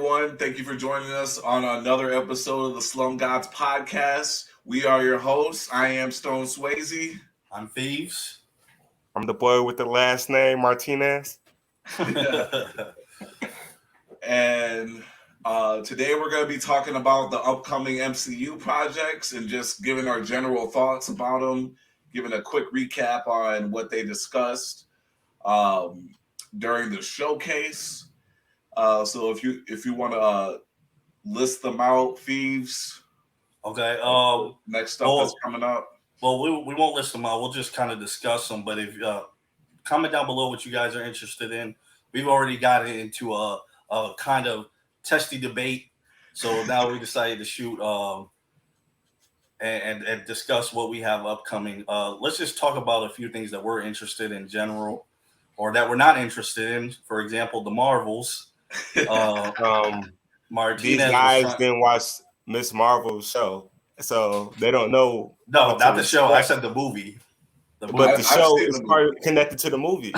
everyone. Thank you for joining us on another episode of the SLUM GODS podcast. We are your hosts. I am Stone Swayze. I'm Thieves. I'm the boy with the last name, Martinez. And today we're going to be talking about the upcoming MCU projects and just giving our general thoughts about them, giving a quick recap on what they discussed during the showcase. So if you want to list them out, Thieves. Okay. Next stuff that's coming up. Well, we won't list them out. We'll just kind of discuss them. But if comment down below what you guys are interested in. We've already got into a kind of testy debate. So now we decided to shoot and discuss what we have upcoming. Let's just talk about a few things that we're interested in general, or that we're not interested in. For example, the Marvels. Martinez, these guys didn't watch Miss Marvel's show, so they don't know. No, not the show. I said the movie. But the show is connected to the movie.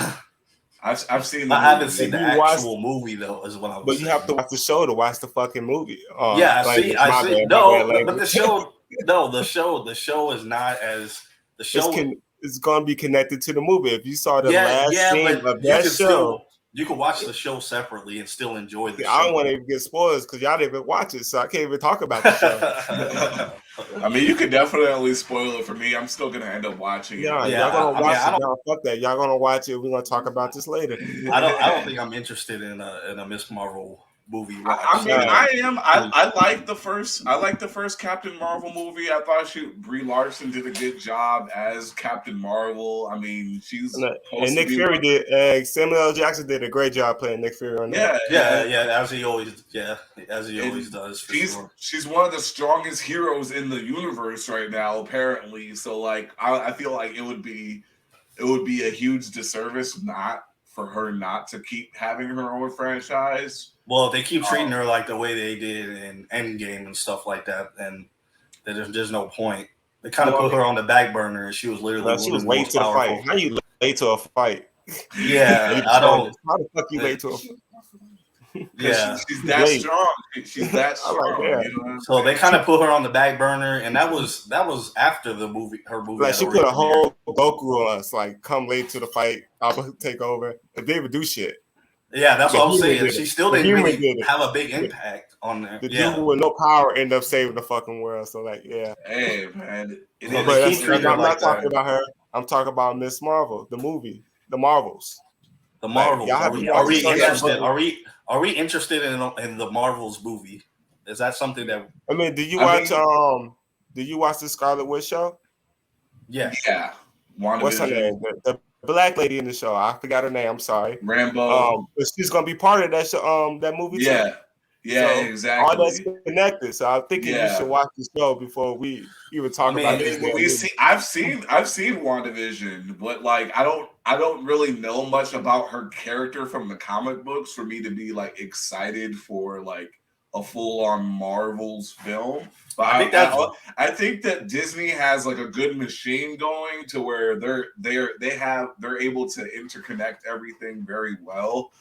I've seen. I haven't seen the actual movie though, as well. But you have to watch the show to watch the fucking movie. Yeah, I see. No, but the show. No, the show is not as the show. It's going to be connected to the movie. If you saw the last scene of that show. You can watch the show separately and still enjoy the show. I don't want to even get spoilers because y'all didn't even watch it, so I can't even talk about the show. I mean, you could definitely spoil it for me. I'm still gonna end up watching it. Yeah, y'all gonna watch it. Y'all fuck that. Y'all gonna watch it. We're gonna talk about this later. I don't think I'm interested in a Miss Marvel movie. I like the first Captain Marvel movie. I thought Brie Larson did a good job as Captain Marvel. I mean, she's and Nick Fury did. Samuel L. Jackson did a great job playing Nick Fury on that. Yeah, as he always does. She's one of the strongest heroes in the universe right now, apparently. So, like, I feel like it would be a huge disservice for her not to keep having her own franchise. Well, they keep treating her like the way they did in Endgame and stuff like that, and there's no point. They kind of put her on the back burner, and she was literally she was late to the fight. How you late to a fight? Yeah, I don't. How the fuck you late to a fight? Yeah, she's that strong. She's that strong. You know so they kind of put her on the back burner, and that was after the movie. Her movie. Like she put a whole Goku on us. Like, come late to the fight. I'll take over. If they would do shit. Yeah, that's what I'm saying. She still didn't really have a big impact on there. The dude with no power ended up saving the fucking world. So, like, yeah. Hey, man. I'm not talking about her. I'm talking about Miss Marvel, the movie, the Marvels. The Marvels. Like, are we interested? Are we interested in the Marvels movie? Is that something that? I mean, did you watch the Scarlet Witch show? Yeah. Yeah. What's her name? The black lady in the show. I forgot her name. I'm sorry. Rambo. But she's gonna be part of that show, that movie too. Yeah, so exactly. All that's connected. So I'm thinking you should watch the show before we even talk about this. I've seen WandaVision, but like I don't really know much about her character from the comic books for me to be like excited for like a full-on Marvel's film. But I think that Disney has like a good machine going to where they're able to interconnect everything very well.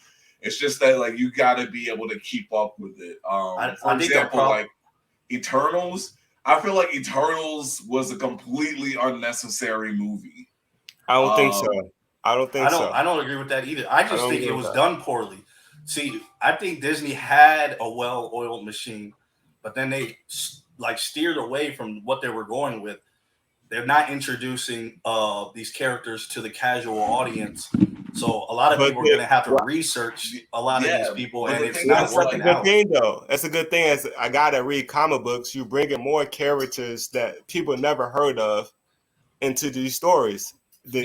It's just that like you got to be able to keep up with it. For example, like Eternals. I feel like Eternals was a completely unnecessary movie. I don't think so. I don't agree with that either. I just think it was done poorly. See, I think Disney had a well-oiled machine, but then they like steered away from what they were going with. They're not introducing these characters to the casual audience. So a lot of people are going to have to research a lot of these people, and it's not working out. That's a good thing. As I gotta read comic books, you bring in more characters that people never heard of into these stories. But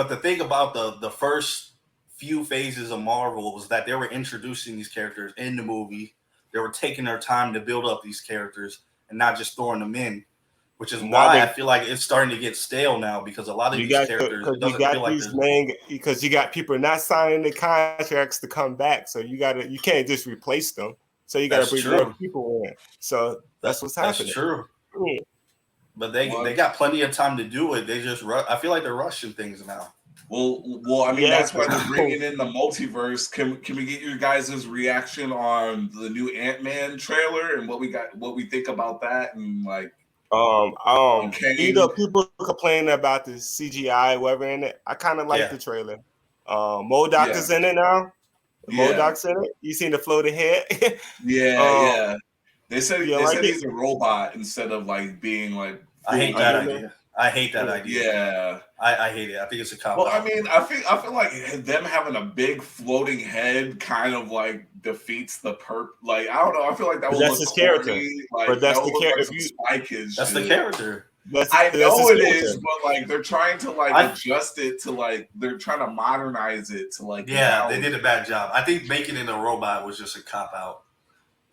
the thing about the first few phases of Marvel was that they were introducing these characters in the movie. They were taking their time to build up these characters and not just throwing them in. Which is why I feel like it's starting to get stale now, because a lot of these characters because you got people not signing the contracts to come back, so you can't just replace them. So you got to bring more people in. So that's what's happening. That's true. But they got plenty of time to do it. They just I feel like they're rushing things now. Well, I mean, Yeah, that's why they're bringing in the multiverse. Can we get your guys' reaction on the new Ant-Man trailer and what we think about that, and like, even though people complain about the CGI, whatever in it, I kind of like the trailer. MODOK is in it now. MODOK's in it. You seen the floating head? Yeah. They said like he's a robot instead of like being like. I hate that idea. I hate that idea. Yeah, I hate it. I think it's a cop out. Well, I mean, I feel like them having a big floating head kind of like defeats the Like, I don't know. I feel like that would look character. Like, but that's that the character. Like Spy Kids. That's the character. I know it is, but like they're trying to like adjust it to like they're trying to modernize it to like. Yeah, they did a bad job. I think making it a robot was just a cop out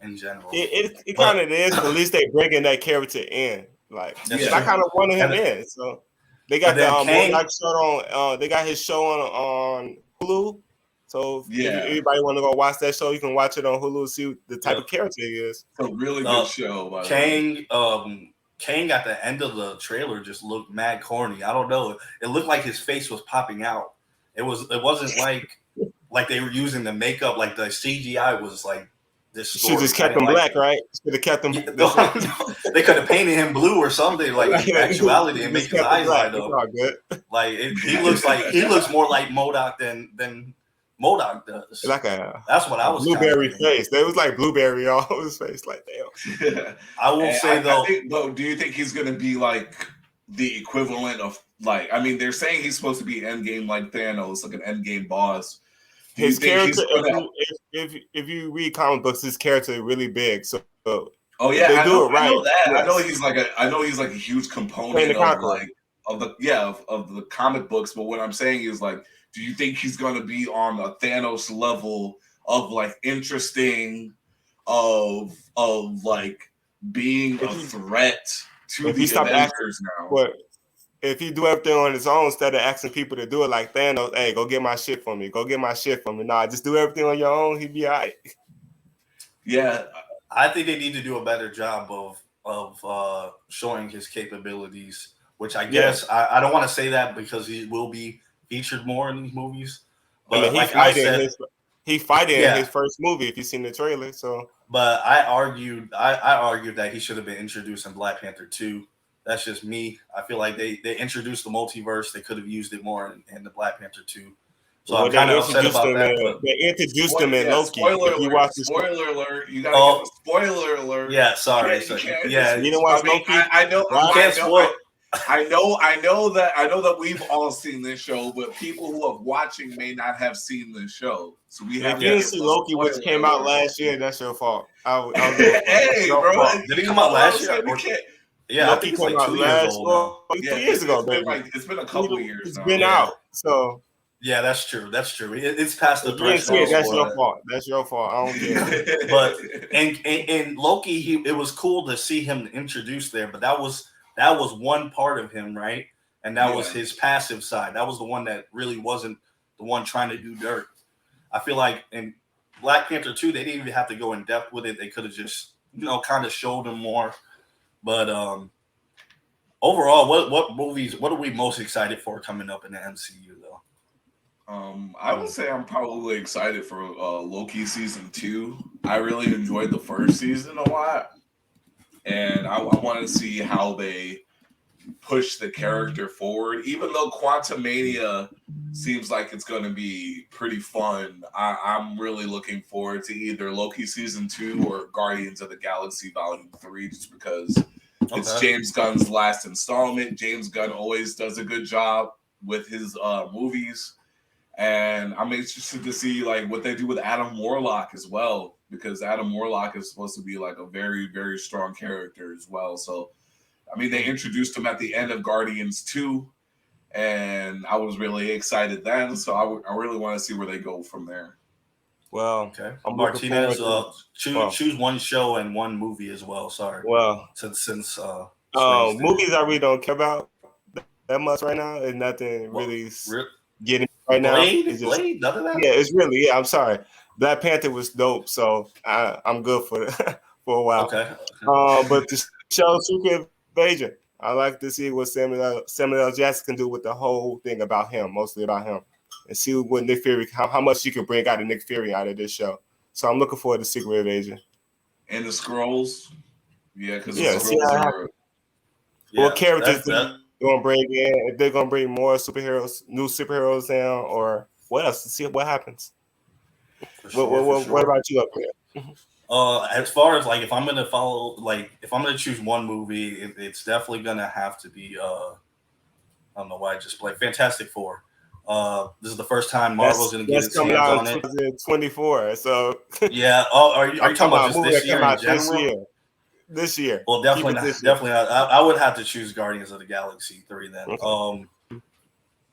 in general. It kind of is, but at least they bringing that character in. Like, I kind of wanted him in. So they got the MODOK show on. They got his show on Hulu. So if anybody want to go watch that show, you can watch it on Hulu. See the type of character he is. It's a really good show. By Kang at the end of the trailer just looked mad corny. I don't know. It looked like his face was popping out. It wasn't like they were using the makeup. Like the CGI was like this. She just kept him black, right? Should have kept him. They could have painted him blue or something, like in actuality, and make his eyes light up. Like he looks more like MODOK than MODOK does. That's what I was. Blueberry face. They was like blueberry all over his face. Like damn. I will say though. Do you think he's gonna be like the equivalent of like? I mean, they're saying he's supposed to be Endgame like Thanos, like an Endgame boss. His character, if you read comic books, his character is really big. So they do it right. I know that. Yes. I know he's like a huge component of the comic books. But what I'm saying is like, do you think he's going to be on a Thanos level of like interesting, of like being a threat to the Avengers now? But if he do everything on his own instead of asking people to do it like Thanos, hey, go get my shit for me. Go get my shit for me. Nah, just do everything on your own. He'd be all right. Yeah. I think they need to do a better job of showing his capabilities, which I guess I don't want to say that because he will be featured more in these movies. But he fighting in his first movie if you've seen the trailer. So, but I argued that he should have been introduced in Black Panther 2. That's just me. I feel like they introduced the multiverse. They could have used it more in the Black Panther 2. So I'm kind of upset about that. They introduced him in Loki. Spoiler alert! You gotta get the spoiler alert. Yeah, sorry. You didn't watch Loki. I know. You can't spoil. I know that we've all seen this show, but people who are watching may not have seen this show. So we have. If you didn't see Loki, which came out last year, that's your fault. Hey, bro! Did it come out last year? Yeah, Loki I think it's like 2 years old. 2 years ago, it's been a couple years. It's been out, so. Yeah, that's true. It's past the threshold. That's your fault. That's your fault. I don't care. But and Loki, it was cool to see him introduced there. But that was one part of him, right? And that was his passive side. That was the one that really wasn't the one trying to do dirt. I feel like in Black Panther 2, they didn't even have to go in depth with it. They could have just kind of showed him more. But overall, what movies? What are we most excited for coming up in the MCU though? I would say I'm probably excited for Loki season 2. I really enjoyed the first season a lot, and I want to see how they push the character forward. Even though Quantumania seems like it's going to be pretty fun, I'm really looking forward to either Loki season 2 or Guardians of the Galaxy Volume 3, just because it's James Gunn's last installment. James Gunn always does a good job with his movies. And I'm interested to see like what they do with Adam Warlock as well, because Adam Warlock is supposed to be like a very, very strong character as well. So, I mean, they introduced him at the end of Guardians 2, and I was really excited then. So I really want to see where they go from there. Well, Martinez, choose one show and one movie as well. Sorry. Well, since movies I really don't care about that much right now. It's nothing really getting right now. Blade, none of that. Yeah, it's really. Yeah, I'm sorry. Black Panther was dope, so I'm good for a while. Okay. But the show Secret Invasion, I like to see what Samuel L. Jackson can do with the whole thing about him, mostly about him, and see what Nick Fury, how much he can bring out of Nick Fury out of this show. So I'm looking forward to Secret Invasion. And the Skrulls. Yeah, because the Skrulls are. What characters they're gonna bring in? If they're gonna bring more superheroes, new superheroes down, or what else? To see what happens. What about you up there? As far as like, if I'm gonna if I'm gonna choose one movie, it's definitely gonna have to be I don't know why I just played Fantastic Four. This is the first time Marvel's gonna get its hands on it. 2024. So yeah. Oh, are you talking about just this year in general? This year. Well, definitely not. I would have to choose Guardians of the Galaxy 3 then. Okay.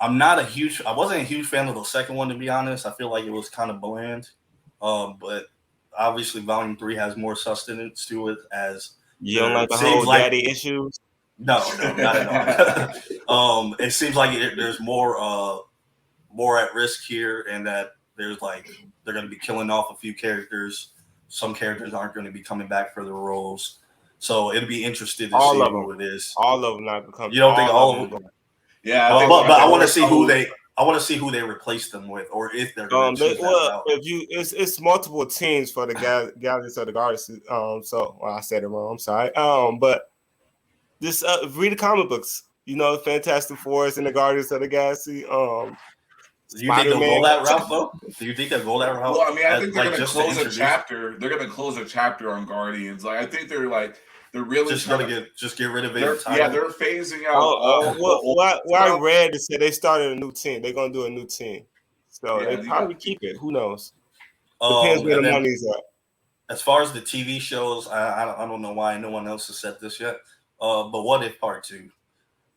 I wasn't a huge fan of the second one, to be honest. I feel like it was kind of bland. But obviously Volume 3 has more sustenance to it, as you don't like the whole daddy issues? No, not at all. It seems like there's more at risk here, and that they're going to be killing off a few characters. Some characters aren't going to be coming back for their roles. So it'd be interesting to see who it is. All of them not becoming. You don't think all of them? Yeah, but I want to see who they. I want to see who they replace them with, or if they're going to choose that route. It's multiple teams for the Guardians of the Galaxy. I said it wrong. I'm sorry. But this read the comic books. Fantastic Four is in the Guardians of the Galaxy. Do you think they'll go that route, though? Do you think they'll go that route? Well, I mean, I think they're going to close a chapter. They're going to close a chapter on Guardians. I think they're really just going to get rid of it. They're phasing out. What I read is that they started a new team. They're going to do a new team, so they probably keep it. Who knows? Depends where the money's at. As far as the TV shows, I don't know why no one else has said this yet. But What If Part 2?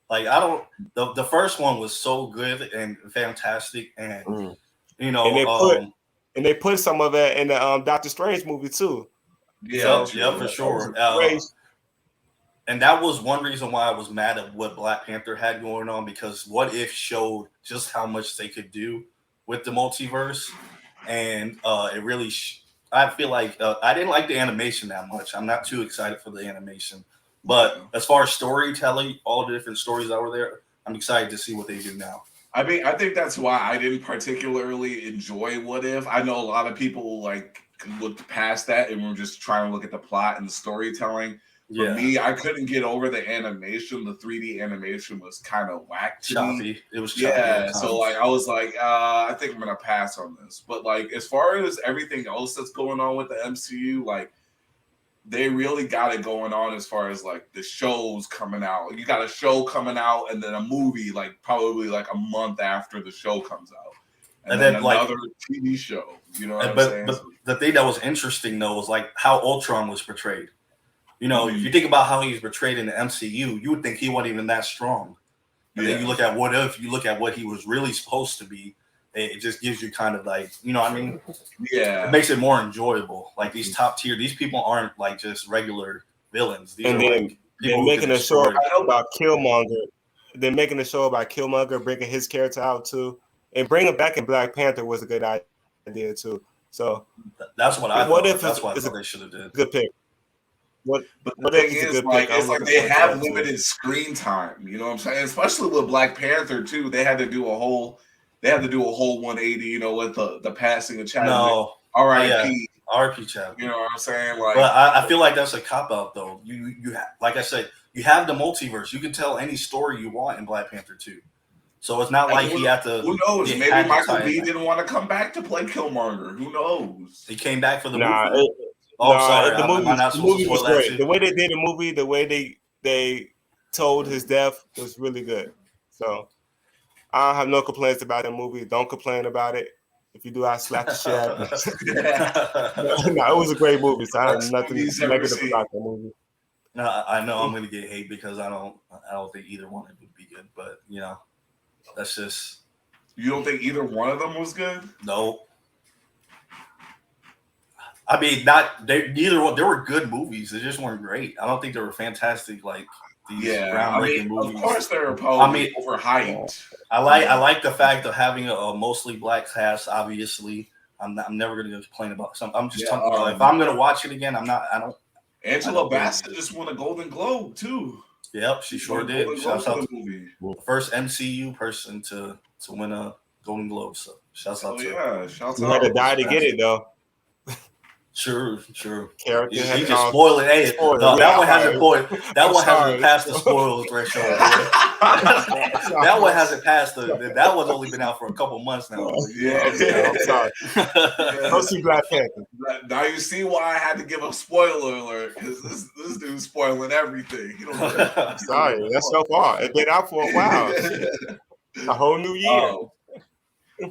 The first one was so good and fantastic, and and they put some of it in the Doctor Strange movie too. Yeah, for sure. And that was one reason why I was mad at what Black Panther had going on, because What If showed just how much they could do with the multiverse, and it really. I feel like I didn't like the animation that much. I'm not too excited for the animation. But as far as storytelling, all the different stories that were there, I'm excited to see what they do now. I mean, I think that's why I didn't particularly enjoy What If. I know a lot of people looked past that and were just trying to look at the plot and the storytelling. For me, I couldn't get over the animation. The 3D animation was kind of whack to me. It was choppy. Yeah, so I was like, I think I'm gonna pass on this. But as far as everything else that's going on with the MCU, they really got it going on as far as the shows coming out. You got a show coming out and then a movie probably a month after the show comes out. And then another TV show. You know what I'm saying? But the thing that was interesting though was how Ultron was portrayed. If you think about how he's portrayed in the MCU, you would think he wasn't even that strong. And then you look at What If, you look at what he was really supposed to be, it just gives you kind of you know what I mean? Yeah. It makes it more enjoyable. These top tier, these people aren't just regular villains. These are they're making a show about Killmonger. They're making a show about Killmonger, bringing his character out too. And bringing back in Black Panther was a good idea too. So that's what I thought. That's what I thought they should have did. Good pick. But the thing is, they have limited screen time. You know what I'm saying? Especially with Black Panther too. They had to do a whole 180. With the passing of Chadwick. No, R.I.P. R.I.P. Chadwick. You know what I'm saying? But I feel like that's a cop out though. You like I said, you have the multiverse. You can tell any story you want in Black Panther 2. So it's not like he had to. Who knows? Maybe Michael B. didn't want to come back to play Killmonger. Who knows? He came back for the movie. Sorry. The movie was great. The way they did the movie, the way they told his death was really good. So I don't have no complaints about the movie. Don't complain about it. If you do, I slap the shit out of you. No, it was a great movie. So I have nothing negative about the movie. No, I know I'm going to get hate because I don't think either one of them would be good. But that's just. You don't think either one of them was good? No. I mean, neither one. There were good movies. They just weren't great. I don't think they were fantastic. These groundbreaking movies. Of course, they're overhyped. I like the fact of having a mostly black cast. Obviously, I'm never going to complain about something. I'm just talking. If I'm going to watch it again, I don't. Angela Bassett just won a Golden Globe too. Yep, she sure did. Shouts out to the movie. The first MCU person to win a Golden Globe. So shouts out to her. Shouts you out. had to die to get it though. True. Character he just spoiled it. Hey, no, that one hasn't spoiled. That one hasn't passed the spoil threshold. That one hasn't passed that one's only been out for a couple months now. I'm sorry. Go see Black Panther. Now you see why I had to give a spoiler alert, because this dude's spoiling everything. Sorry, that's so far. It's been out for a while. A whole new year.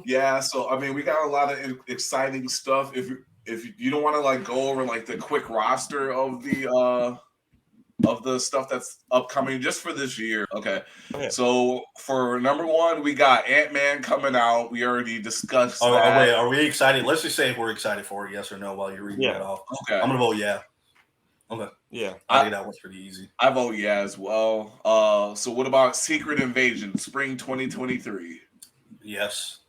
Yeah, so I mean, we got a lot of exciting stuff. If you don't want to like go over like the quick roster of the stuff that's upcoming just for this year. Okay. So for number one, we got Ant-Man coming out. We already discussed that. Wait, are we excited? Let's just say if we're excited for it, yes or no, while you're reading that off. Okay. I'm gonna vote yeah. Okay. Yeah. I think that one's pretty easy. I vote yeah as well. So what about Secret Invasion, spring 2023? Yes.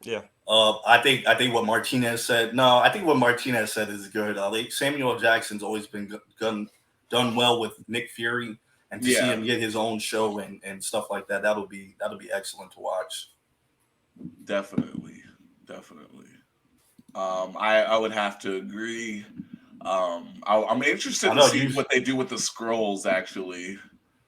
Yeah. I think what Martinez said. No, I think what Martinez said is good. Samuel Jackson's always been done well with Nick Fury, and to see him get his own show and stuff like that, that'll be excellent to watch. Definitely. I would have to agree. I'm interested to see what they do with the Skrulls actually.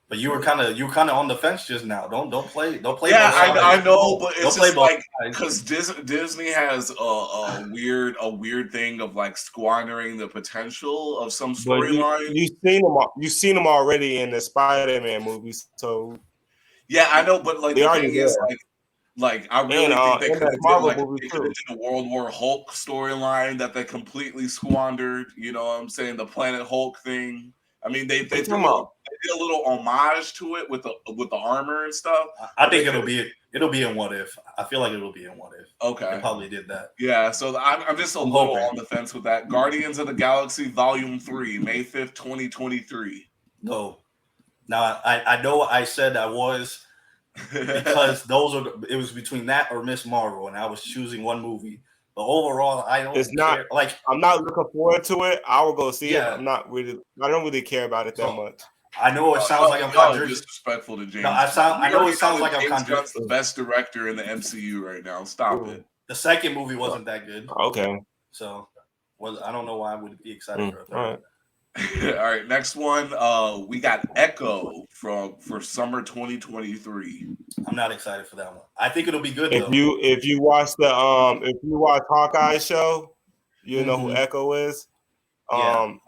But you were kind of on the fence just now. Don't play. Yeah, I know, but it's just like because Disney has a weird thing of like squandering the potential of some storyline. You've seen them already in the Spider-Man movies, so yeah, I know. But like the thing is, like I really think they could have did the World War Hulk storyline that they completely squandered. You know what I'm saying? The Planet Hulk thing. I mean, they did a little homage to it with the armor and stuff. I think it'll be in What If. I feel like it'll be in What If. Okay, they probably did that. Yeah, so I'm just a little on the fence with that. Guardians of the Galaxy Volume 3, May 5th, 2023. No, now I know I said I was because it was between that or Miss Marvel, and I was choosing one movie. But overall, I don't. Care. Like I'm not looking forward to it. I will go see it. I don't really care about it that much. I know it sounds like I'm disrespectful to James. I know it sounds like I'm the best director in the MCU right now. Stop it. The second movie wasn't that good. Okay. So, I don't know why I would be excited for it. All right. All right, next one. We got Echo for summer 2023. I'm not excited for that one. I think it'll be good. If you watch Hawkeye show, you know who Echo is. I'm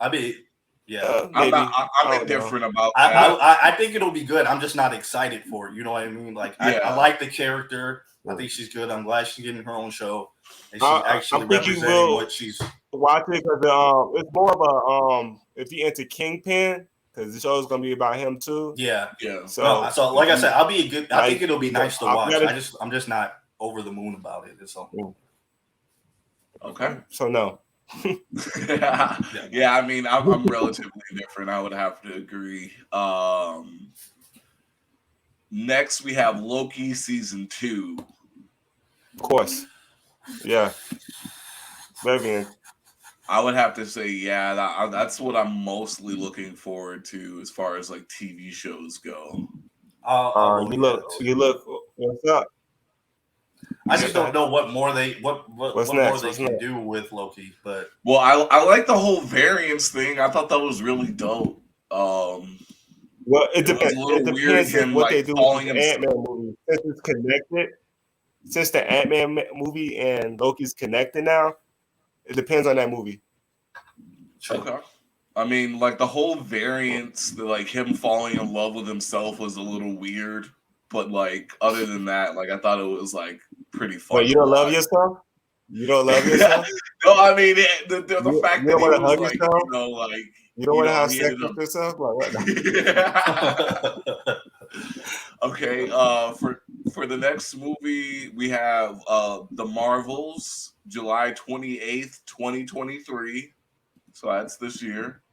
indifferent about that. I think it'll be good. I'm just not excited for it. You know what I mean? Like I like the character. I think she's good. I'm glad she's getting her own show. And she's actually representing what she's. Watch it because it's more of a if you into Kingpin, because the show is gonna be about him too. Yeah. So like I said, I think it'll be nice to watch. I'm just not over the moon about it. It's all. Okay. So no. Yeah. I mean, I'm relatively different. I would have to agree. Next, we have Loki season 2. Of course. Yeah. Babyent. I would have to say, that's what I'm mostly looking forward to as far as like TV shows go. You look. What's up? I just don't know what more they can do with Loki. But I like the whole variance thing. I thought that was really dope. Well, it depends. It depends on what they do with the Ant-Man movie. Since it's connected, since the Ant-Man movie and Loki's connected now, it depends on that movie. Okay. I mean, like the whole variance, like him falling in love with himself was a little weird. But like other than that, like I thought it was like pretty fun. But you don't love yourself? You don't love yourself? No, I mean the fact that you don't want to hug like, yourself? You don't want to have sex with yourself? Like, what? Okay. For the next movie, we have The Marvels, July 28th, 2023. So that's this year.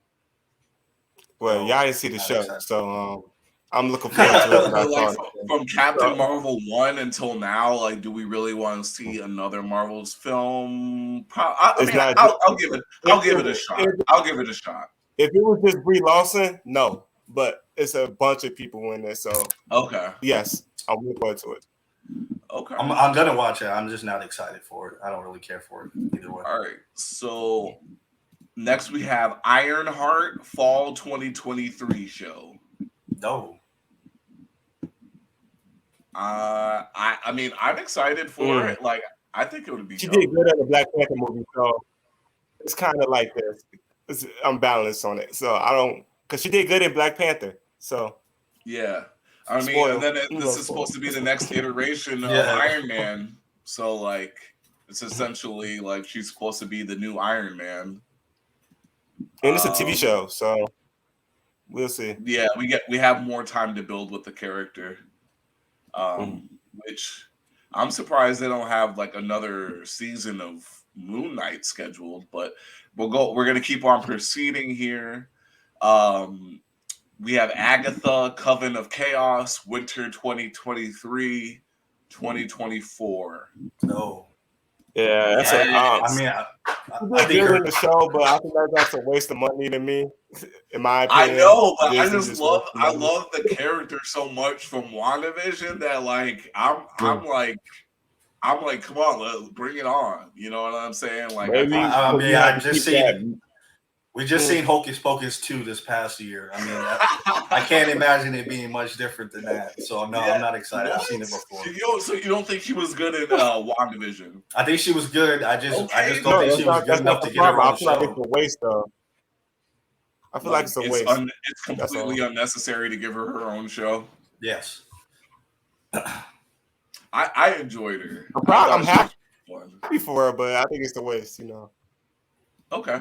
Well, y'all didn't see the show, so I'm looking forward to it. Like from Captain Marvel 1 until now, like, do we really want to see another Marvel's film? I'll give it a shot. I'll give it a shot. If it was just Brie Larson, no. but it's a bunch of people in there. So okay, yes, I'm looking forward to it. Okay, I'm gonna watch it. I'm just not excited for it. I don't really care for it either way. All right, so next we have Ironheart Fall 2023 show. No. I mean, I'm excited for it. Like, I think it would be. She did good at the Black Panther movie, so it's kind of like this. It's unbalanced on it, so I don't because she did good in Black Panther. So yeah, I mean, and then this is supposed to be the next iteration of Iron Man. So like, it's essentially like she's supposed to be the new Iron Man. And it's a TV show, so we'll see. Yeah, we have more time to build with the character. Which I'm surprised they don't have like another season of Moon Knight scheduled, but we're gonna keep on proceeding here. We have Agatha, Coven of Chaos, Winter 2023, 2024. No. Yeah, that's I think in the show, but I think that's a waste of money to me. In my opinion, I know, but I love the character so much from WandaVision that like I'm like, come on, let's bring it on. You know what I'm saying? Like, we just seen Hocus Pocus 2 this past year. I mean, I can't imagine it being much different than that. So no, I'm not excited. I've seen it before. So you don't think she was good in WandaVision? I think she was good. I just don't think she was good enough to get her on the show. I feel like it's a waste, though. I feel like it's a waste. It's completely unnecessary to give her own show. Yes. I enjoyed her. I'm happy for her, but I think it's a waste, you know. Okay.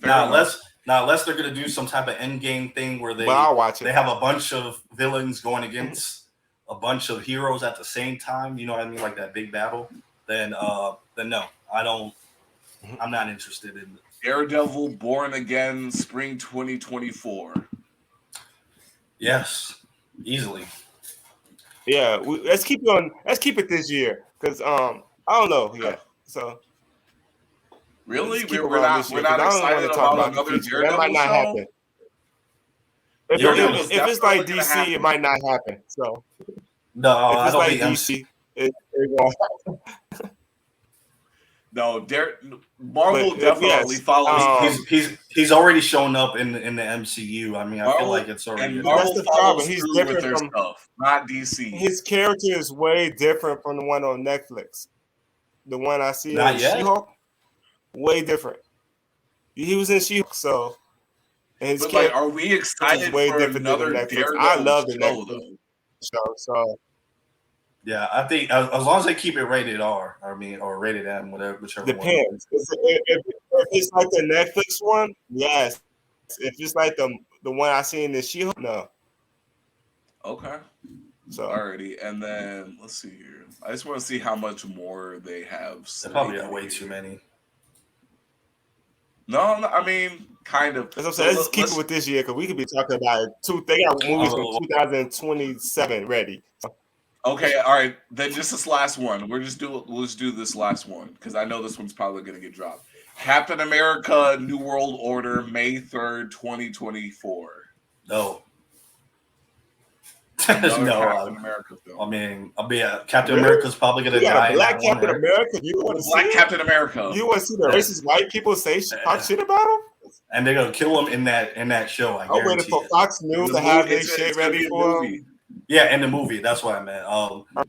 Unless they're gonna do some type of end game thing where they have a bunch of villains going against a bunch of heroes at the same time. You know what I mean, like that big battle. Then no, I don't. I'm not interested in it. Daredevil Born Again Spring 2024. Yes, easily. Yeah, let's keep it this year because I don't know. Yeah, so. Really? We're not excited about another Daredevil that might not show? Happen. If it's like DC, it might not happen. So no, if it's like DC, it won't happen. No, Marvel definitely follows. He's already shown up in the MCU. I mean, I feel like it's already. And Marvel that's the problem. He's different with their stuff, not DC. His character is way different from the one on Netflix. The one I see in She-Hulk, way different. He was in She-Hulk, so. And his but are we excited way for another Daredevil I love the Netflix show. So. Yeah, I think as long as they keep it rated R, or rated M, whichever. Depends. If it's like the Netflix one, yes. If it's like the one I seen in She-Hulk, no. Okay. So alrighty, and then let's see here. I just want to see how much more they have. They probably got way too many. No, I mean, kind of. As I'm saying, let's keep it with this year because we could be talking about it. They got movies from 2027 ready. Okay, all right. Then just this last one. We'll just do this last one because I know this one's probably gonna get dropped. Captain America: New World Order, May 3rd, 2024. No. Captain America film. I mean, Captain America's probably gonna die. Black Captain America. You want to see Captain America? You want to see the racist white people talk shit about him? And they're gonna kill him in that show. I'm waiting for Fox News to have their shit ready for him. Yeah, in the movie. That's what I meant.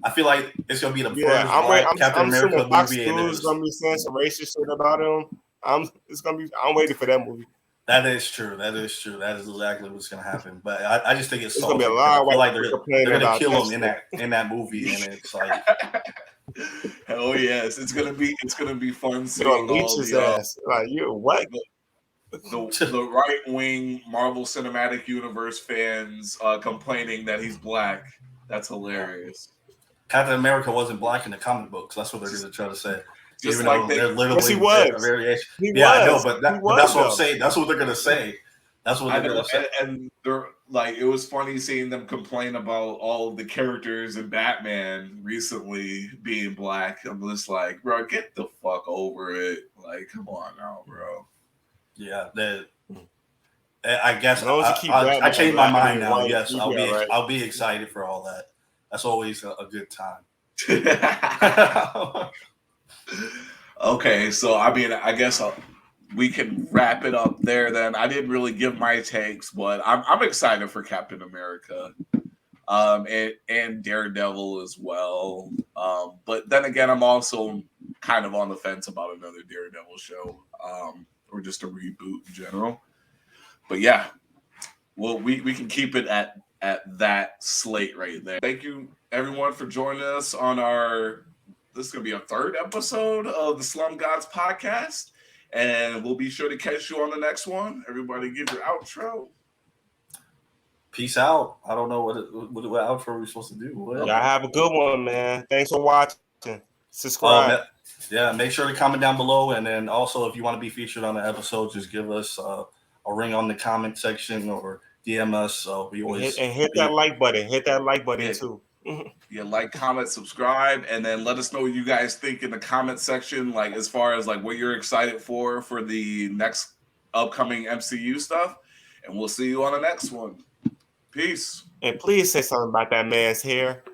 I feel like it's gonna be the first Captain America Fox movie. News is gonna be saying some racist shit about him. I'm waiting for that movie. That is true. That is exactly what's gonna happen. But I just think it's gonna be a lot. I feel like they're gonna kill him in that movie, and it's like. Hell yes, it's gonna be fun seeing all the ass. Like you what? The right wing Marvel Cinematic Universe fans complaining that he's black. That's hilarious. Captain America wasn't black in the comic books. That's what they're going to try to say. Just even like they're literally he was. A variation. I know, but that's what I'm saying. That's what they're going to say. That's what they're going to say. And they're like, it was funny seeing them complain about all of the characters in Batman recently being black. I'm just like, bro, get the fuck over it. Like, come on now, bro. Yeah, I guess I changed my mind now. Yes, I'll be excited for all that. That's always a good time. Okay, so I mean, I guess we can wrap it up there. Then I didn't really give my takes, but I'm excited for Captain America, and Daredevil as well. But then again, I'm also kind of on the fence about another Daredevil show, or just a reboot in general. But yeah, well, we can keep it at that slate right there. Thank you everyone for joining us on this is going to be a third episode of the Slum Gods podcast, and we'll be sure to catch you on the next one. Everybody give your outro. Peace out. I don't know what outro we're supposed to do. Y'all have a good one, man. Thanks for watching. Subscribe. Yeah, make sure to comment down below, and then also if you want to be featured on the episode, just give us a ring on the comment section or DM us. So we always hit that like button. Hit that like button too. Yeah, like, comment, subscribe, and then let us know what you guys think in the comment section, like as far as like what you're excited for the next upcoming MCU stuff. And we'll see you on the next one. Peace. And please say something about that man's hair.